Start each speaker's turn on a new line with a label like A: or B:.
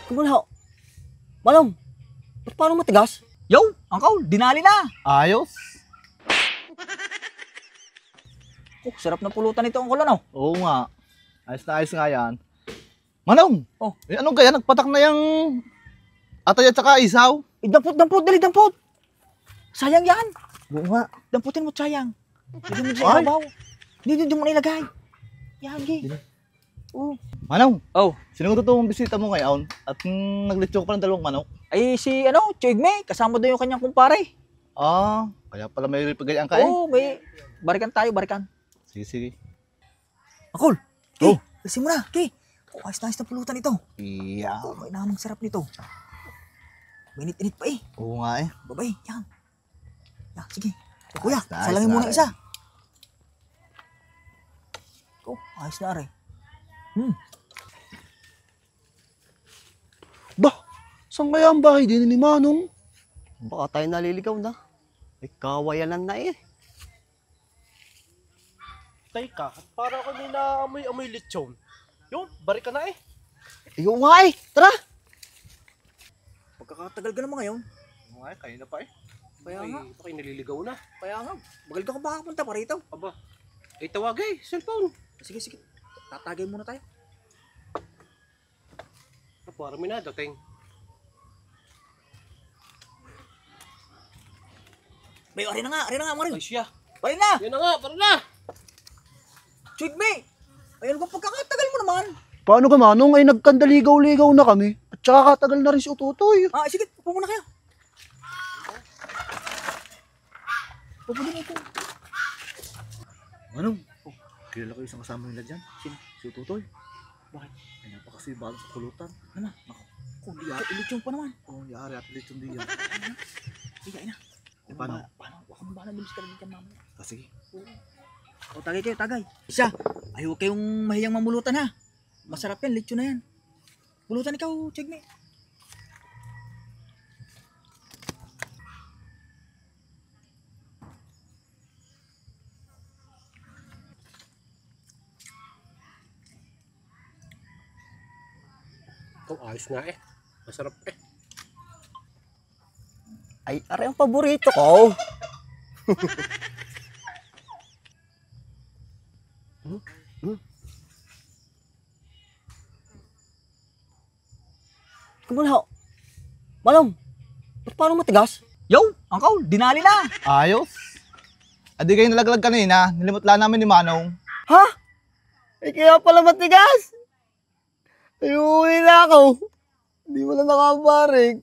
A: Kumulaw. Manong, ba't parang matigas?
B: Yo, Uncle, dinali na.
C: Ayos.
B: Oh, sarap na pulutan ito, Uncle, ano?
C: Oo nga. Ayos nga yan. Manong!
B: Oh.
C: Anong kaya? Nagpatak na yung atay at saka isaw?
B: Dampot, dali, dampot. Sayang yan.
C: Oo nga.
B: Damputin mo, sayang. Hindi mo sa ibabaw. Hindi mo na ilagay. Yan, gi. Oh.
C: Manong!
B: Oh.
C: Sino ang totoong bisita mo ngayon? At naglitsyo ka pa ng dalawang manok?
B: Ay, si, Chigme, kasama doon yung kanyang kumpare.
C: Ah, kaya pala may pagayaan ka eh.
B: Oo, may barikan tayo, barikan.
C: Sige.
B: Uncle,
C: Oh.
B: kasi mo na, Ki. Oh, ayos na pulutan ito.
C: Iya.
B: Oh, may namang sarap nito. Mainit-init pa eh.
C: Oo nga eh.
B: Babay, yan. Yan, sige. O, kuya,
C: Ayos na,
B: salangin
C: ayos
B: muna
C: na,
B: isa. Oh, ayos na rin.
D: Bah, saan kaya ang bahay din ni Manong?
A: Baka tayo naliligaw na. May kawayanan na eh.
D: Teka, para ako may naamoy-amoy lechon. Yun, bari ka na eh.
A: Ayaw nga eh. Tara!
B: Pagkakatagal ka naman ngayon.
C: Oo nga eh, kanina pa eh.
B: Kaya nga.
D: Baka naliligaw na.
B: Kaya nga. Bagal ka ba punta pa rito?
D: Aba, ay tawagay, cellphone.
B: Sige. Tatagay muna tayo.
D: Para may nadating.
B: May ari na nga, Maring.
D: Ay siya.
B: Pari na!
D: Yan na nga, para na.
B: Chigme! Ayun ko, pagkakatagal mo naman.
D: Paano ka Manong? Ay nagkandaligaw-ligaw na kami. At saka katagal na rin si Utotoy.
B: Ah, sige, upo muna kayo. Upo din ito.
C: Manong! Kilala ko isang kasama nila dyan.
B: Sino?
C: Si Tutoy.
B: Bakit?
C: Ay napakasibalo sa kulutan.
B: Naman. Kung di ito, ilitsyon pa naman.
C: Oo, yari at lechon diyan.
B: Sige, ina.
C: Eh, paano?
B: Huwag kang bahala, bilis ka rin dyan mamaya.
C: Sige.
B: O, tagay kayo, tagay. Isa, ayaw kayong mahiyang mamulutan ha. Masarap yan, lechon na yan. Bulutan ikaw, Chigme.
D: Oh, ayos nga eh. Masarap eh.
A: Ay, aray ang paborito ko.
B: Kumulaw. Manong, ba't parang matigas? Yo, Uncle, dinali na.
C: Ayos. Adi kayo nalaglag kanina. Nilimot lang namin ni Manong.
A: Ha? Eh kaya pala matigas. Ayuwi na ako. Hindi mo na nakabarig.